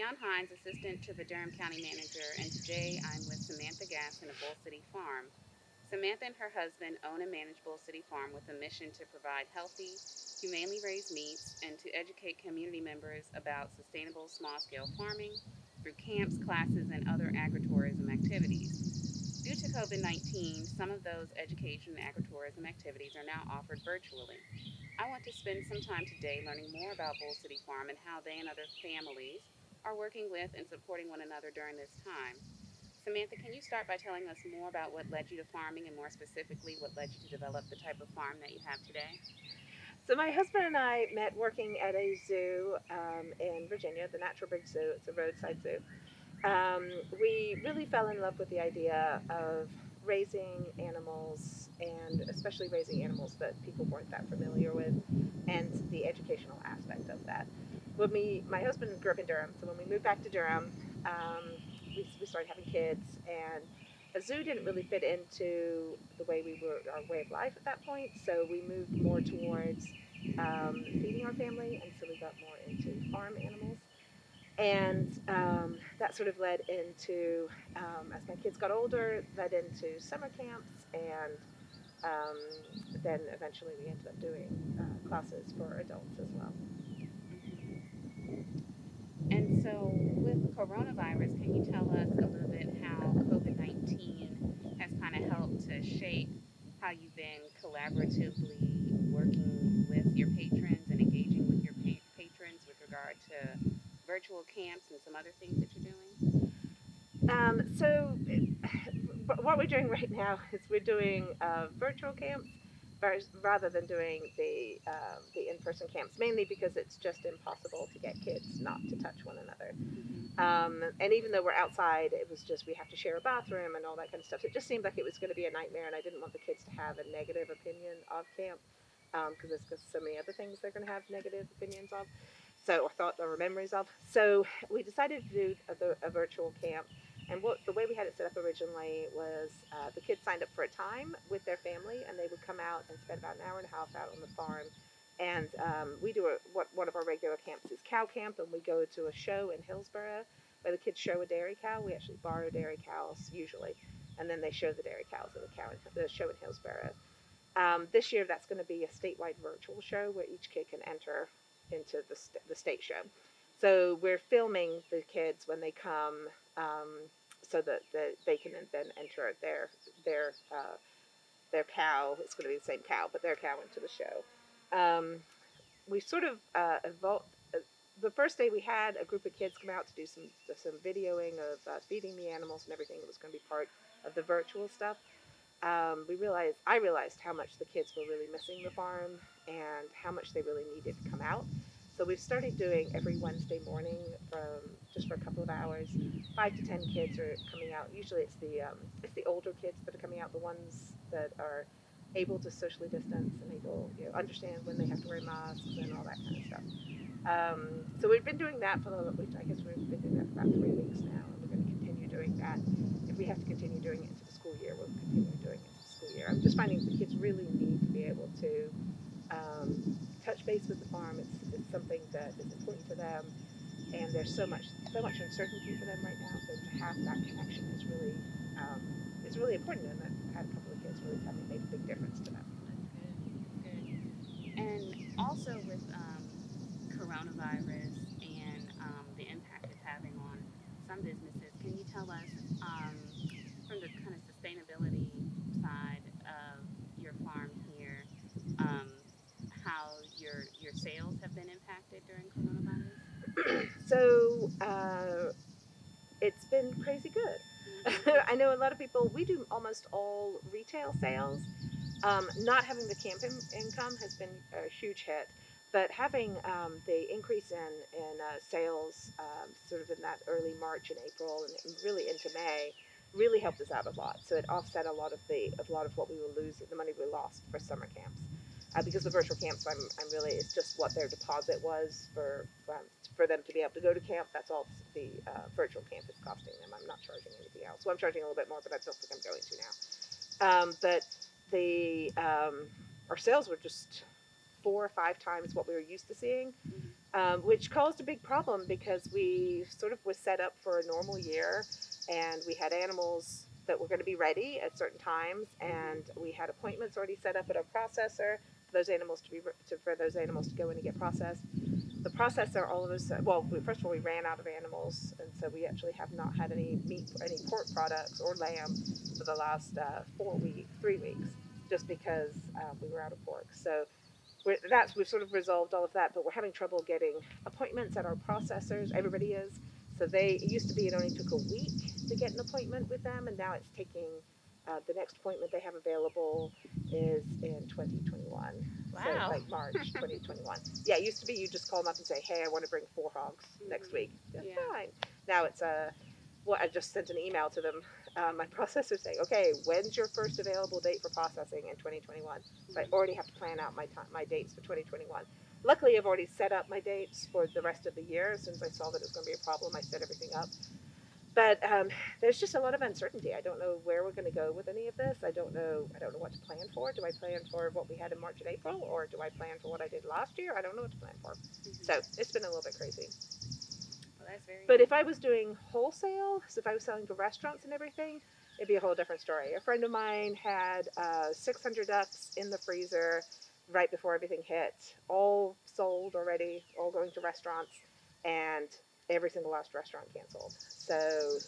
Leon Hines, assistant to the Durham County Manager, and today I'm with Samantha Gasson of Bull City Farm. Samantha and her husband own and manage Bull City Farm with a mission to provide healthy, humanely raised meats and to educate community members about sustainable small scale farming through camps, classes, and other agritourism activities. Due to COVID 19, some of those education and agritourism activities are now offered virtually. I want to spend some time today learning more about Bull City Farm and how they and other families are working with and supporting one another during this time. Samantha, can you start by telling us more about what led you to farming and more specifically what led you to develop the type of farm that you have today? So my husband and I met working at a zoo in Virginia, the Natural Bridge Zoo. It's a roadside zoo. We really fell in love with the idea of raising animals, and especially raising animals that people weren't that familiar with, and the educational aspect of that. My husband grew up in Durham, so when we moved back to Durham, um, we started having kids, and a zoo didn't really fit into the way we were our way of life at that point. So we moved more towards feeding our family, and so we got more into farm animals. And that sort of led into, as my kids got older, led into summer camps, and um, then eventually we ended up doing classes for adults as well. Hmm. And so, with coronavirus, can you tell us a little bit how COVID 19 has kind of helped to shape how you've been collaboratively working with your patrons and engaging with your patrons with regard to virtual camps and some other things that you're doing? So, what we're doing right now is we're doing virtual camps rather than doing the in person camps, mainly because it's just impossible to get kids not to touch one another. Hmm. And even though we're outside, it was just we have to share a bathroom and all that kind of stuff. So it just seemed like it was going to be a nightmare, and I didn't want the kids to have a negative opinion of camp because there's so many other things they're going to have negative opinions of. So, or thought or memories of. So we decided to do a virtual camp. And the way we had it set up originally was the kids signed up for a time with their family, and they would come out and spend about an hour and a half out on the farm. And we do what one of our regular camps is cow camp, and we go to a show in Hillsborough where the kids show a dairy cow. We actually borrow dairy cows usually, and then they show the dairy cows at the show in Hillsborough. This year, that's going to be a statewide virtual show where each kid can enter into the state show. So we're filming the kids when they come, so that they can then enter their their cow. It's going to be the same cow, but their cow into the show. We sort of evolved. The first day we had a group of kids come out to do some videoing of feeding the animals and everything that was going to be part of the virtual stuff. I realized how much the kids were really missing the farm and how much they really needed to come out. So we've started doing every Wednesday morning from just for a couple of hours. 5 to 10 kids are coming out. Usually it's the older kids that are coming out, the ones that are able to socially distance and able understand when they have to wear masks and all that kind of stuff. So we've been doing that I guess we've been doing that for about 3 weeks now, and we're going to continue doing that. If we have to continue doing it into the school year, we'll continue doing it into the school year. I'm just finding the kids really need to be able to touch base with the farm. It's something that is important to them, and there's so much uncertainty for them right now. So to have that connection um, is really important, and I've had a couple of kids really tell me it made a big difference to them. That's good. That's good. And also with coronavirus and the impact it's having on some businesses, can you tell us from the kind of sustainability side of your farm here, um, how your sales have been impacted during coronavirus? So it's been crazy good. Hmm. I know a lot of people. We do almost all retail sales. Not having the income has been a huge hit, but having the increase in sales sort of in that early March and April and really into May really helped us out a lot. So it offset a lot of what we were losing, the money we lost for summer camps. Because the virtual camps, I'm really it's just what their deposit was for them to be able to go to camp. That's all the virtual camp is costing them. I'm not charging anything else. Well, I'm charging a little bit more, but I don't think I'm going to now. But the our sales were just 4 or 5 times what we were used to seeing. Hmm. which caused a big problem because we sort of was set up for a normal year, and we had animals that were going to be ready at certain times, and we had appointments already set up at our processor for those animals for those animals to go in and get processed. The processor, all of us, first of all, we ran out of animals, and so we actually have not had any pork products or lamb for the last 3 weeks, just because we were out of pork. So we've sort of resolved all of that, but we're having trouble getting appointments at our processors. Everybody is. So it used to be it only took a week to get an appointment with them, and now it's taking, the next appointment they have available is in 2021. So Wow. like March 2021. Yeah, it used to be you just call them up and say, hey, I want to bring 4 hogs next week. Yeah, Yeah. fine. Now it's I just sent an email to them, my processor saying, okay, when's your first available date for processing in 2021? So I already have to plan out my dates for 2021. Luckily, I've already set up my dates for the rest of the year. As soon as I saw that it was going to be a problem, I set everything up. But there's just a lot of uncertainty. I don't know where we're going to go with any of this. I don't know what to plan for. Do I plan for what we had in March and April, or do I plan for what I did last year? I don't know what to plan for. So it's been a little bit crazy. Well, that's very. But if I was doing wholesale, so if I was selling to restaurants and everything, it'd be a whole different story. A friend of mine had 600 ducks in the freezer right before everything hit, all sold already, all going to restaurants, and every single last restaurant canceled. So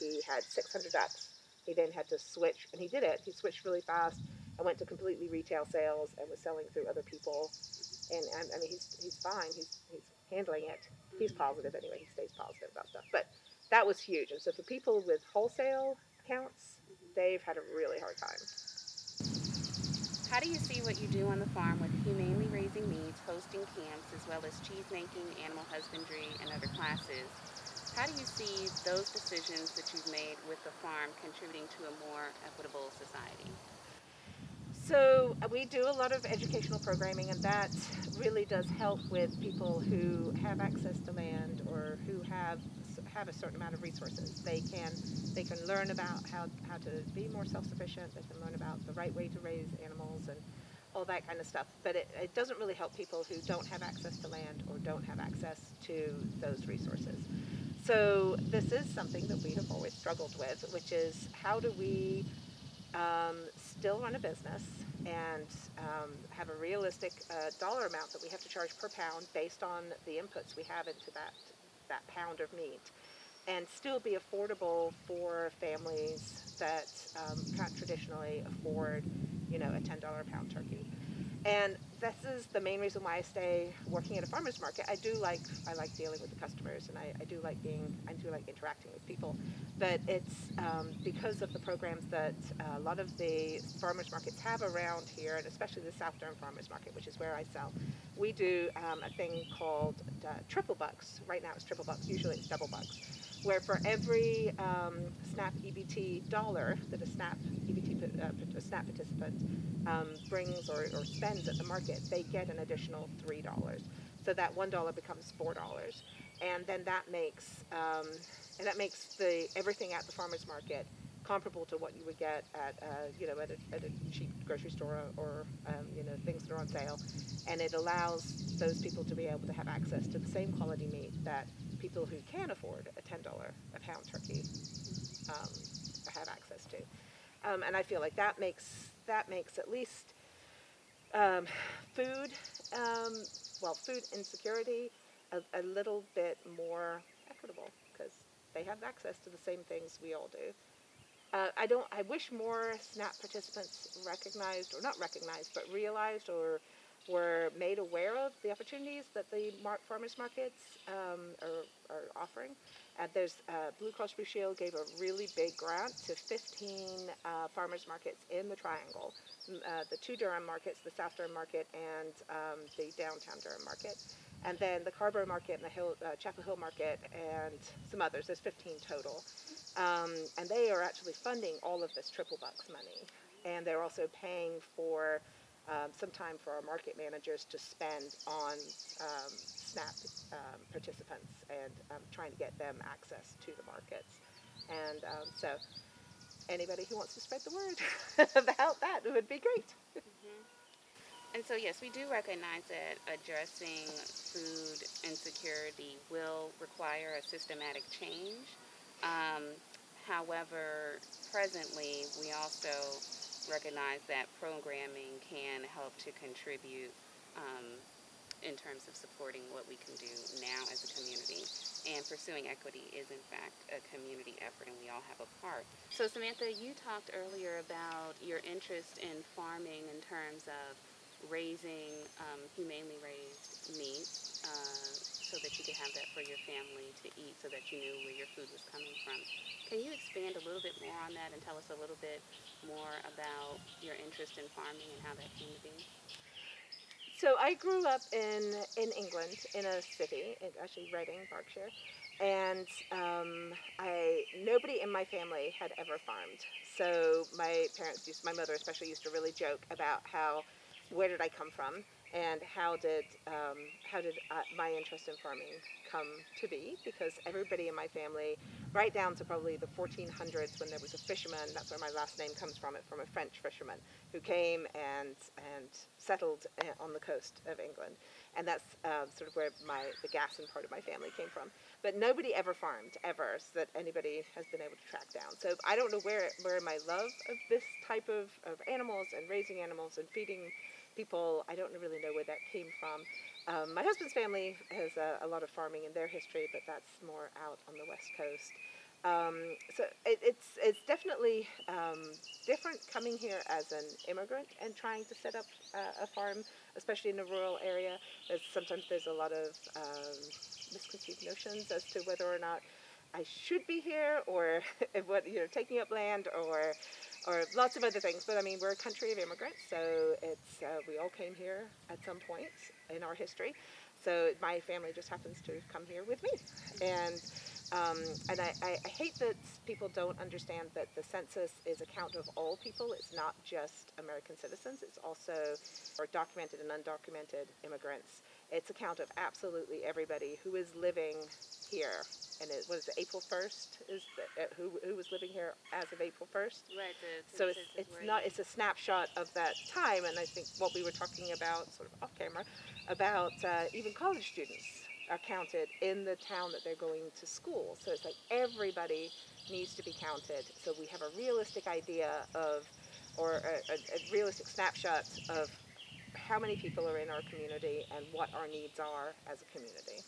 he had 600 ducks. He then had to switch, and he did it. He switched really fast and went to completely retail sales and was selling through other people. And I mean, he's fine. He's handling it. He's positive anyway. He stays positive about stuff. But that was huge. And so for people with wholesale accounts, they've had a really hard time. How do you see what you do on the farm with humanely raising meats, hosting camps, as well as cheese making, animal husbandry, and other classes? How do you see those decisions that you've made with the farm contributing to a more equitable society? So we do a lot of educational programming, and that really does help with people who have access to land or who have a certain amount of resources. They can learn about how to be more self-sufficient. They can learn about the right way to raise animals and all that kind of stuff. But it doesn't really help people who don't have access to land or don't have access to those resources. So this is something that we have always struggled with, which is how do we still run a business and have a realistic dollar amount that we have to charge per pound based on the inputs we have into that pound of meat, and still be affordable for families that can't traditionally afford, a $10 a pound turkey. And this is the main reason why I stay working at a farmer's market. I like dealing with the customers, and I do like interacting with people. But it's because of the programs that a lot of the farmers markets have around here, and especially the South Durham Farmers Market, which is where I sell. We do a thing called triple bucks. Right now it's triple bucks. Usually it's double bucks, where for every SNAP EBT dollar that a SNAP SNAP participant brings or spends at the market, they get an additional $3. So that $1 becomes $4, and then that makes the everything at the farmers market comparable to what you would get at at a cheap grocery store, or things that are on sale, and it allows those people to be able to have access to the same quality meat that people who can afford a $10 a pound turkey um, have access to. And I feel like that makes at least um, food, food insecurity a little bit more equitable, because they have access to the same things we all do. I wish more SNAP participants recognized, or not recognized, but realized or were made aware of the opportunities that the farmers markets are offering. There's Blue Cross Blue Shield gave a really big grant to 15 farmers markets in the Triangle, the two Durham markets, the South Durham market and the downtown Durham market, and then the Carborough market and the Chapel Hill market and some others. There's 15 total. And they are actually funding all of this triple bucks money. And they're also paying for some time for our market managers to spend on SNAP participants and trying to get them access to the markets. And so anybody who wants to spread the word about that would be great. And so, yes, we do recognize that addressing food insecurity will require a systematic change. Um, However, presently, we also recognize that programming can help to contribute um, in terms of supporting what we can do now as a community. And pursuing equity is, in fact, a community effort, and we all have a part. So, Samantha, you talked earlier about your interest in farming in terms of raising humanely raised meat so that you could have that for your family to eat, so that you knew where your food was coming from. Can you expand a little bit more on that and tell us a little bit more about your interest in farming and how that came to be? So I grew up in England, in a city, actually Reading, Berkshire, and I nobody in my family had ever farmed. So my mother especially, used to really joke about where did I come from, and how did my interest in farming come to be? Because everybody in my family, right down to probably the 1400s, when there was a fisherman. That's where my last name comes from a French fisherman who came and settled on the coast of England, and that's sort of where the Gasson part of my family came from. But nobody ever farmed ever, so that anybody has been able to track down. So I don't know where my love of this type of animals and raising animals and feeding people, I don't really know where that came from. My husband's family has a lot of farming in their history, but that's more out on the West Coast. So it's definitely different coming here as an immigrant and trying to set up a farm, especially in a rural area. Sometimes there's a lot of misconceived notions as to whether or not I should be here, or what, taking up land, or lots of other things. But I mean, we're a country of immigrants, so it's we all came here at some point in our history. So my family just happens to come here with me, and I hate that people don't understand that the census is a count of all people. It's not just American citizens. It's also documented and undocumented immigrants. It's a count of absolutely everybody who is living here. And it was April 1st is who was living here as of April 1st. Right. So it's a snapshot of that time. And I think what we were talking about, sort of off camera, about even college students are counted in the town that they're going to school. So it's like everybody needs to be counted. So we have a realistic idea of, or a realistic snapshot of how many people are in our community and what our needs are as a community.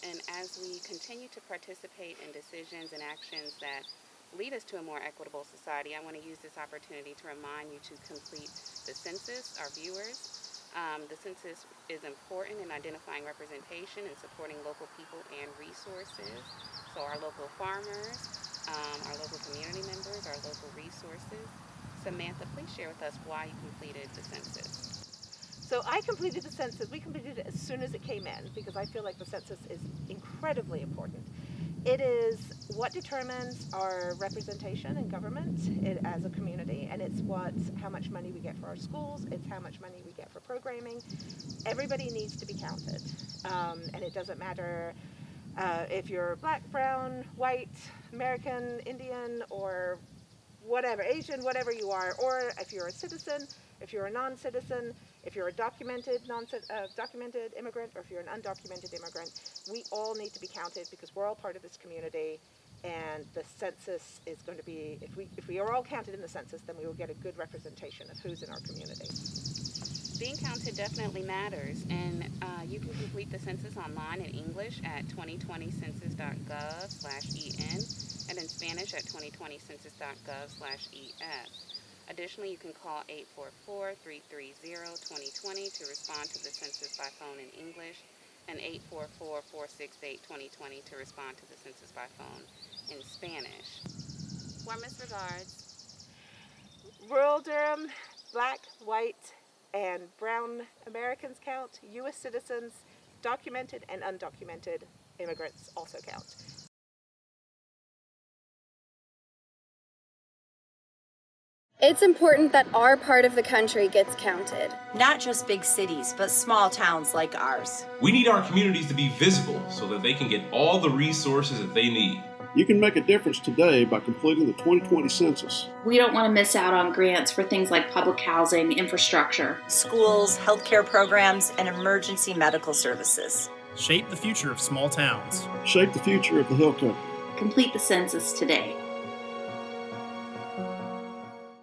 And as we continue to participate in decisions and actions that lead us to a more equitable society, I want to use this opportunity to remind you to complete the census, our viewers. The census is important in identifying representation and supporting local people and resources. So our local farmers, our local community members, our local resources. Samantha, please share with us why you completed the census. So I completed the census. We completed it as soon as it came in, because I feel like the census is incredibly important. It is what determines our representation in government as a community, and it's how much money we get for our schools. It's how much money we get for programming. Everybody needs to be counted, and it doesn't matter if you're black, brown, white, American, Indian, or whatever, Asian, whatever you are, or if you're a citizen, if you're a non-citizen, if you're a documented documented immigrant, or if you're an undocumented immigrant. We all need to be counted, because we're all part of this community, and the census is going to be, if we are all counted in the census, then we will get a good representation of who's in our community. Being counted definitely matters, and you can complete the census online in English at 2020census.gov/en and in Spanish at 2020census.gov/es. Additionally, you can call 844-330-2020 to respond to the census by phone in English, and 844-468-2020 to respond to the census by phone in Spanish. Warmest regards. Rural Durham, black, white, and brown Americans count. U.S. citizens, documented and undocumented immigrants also count. It's important that our part of the country gets counted. Not just big cities, but small towns like ours. We need our communities to be visible so that they can get all the resources that they need. You can make a difference today by completing the 2020 census. We don't want to miss out on grants for things like public housing, infrastructure, schools, healthcare programs, and emergency medical services. Shape the future of small towns. Shape the future of the Hill Country. Complete the census today.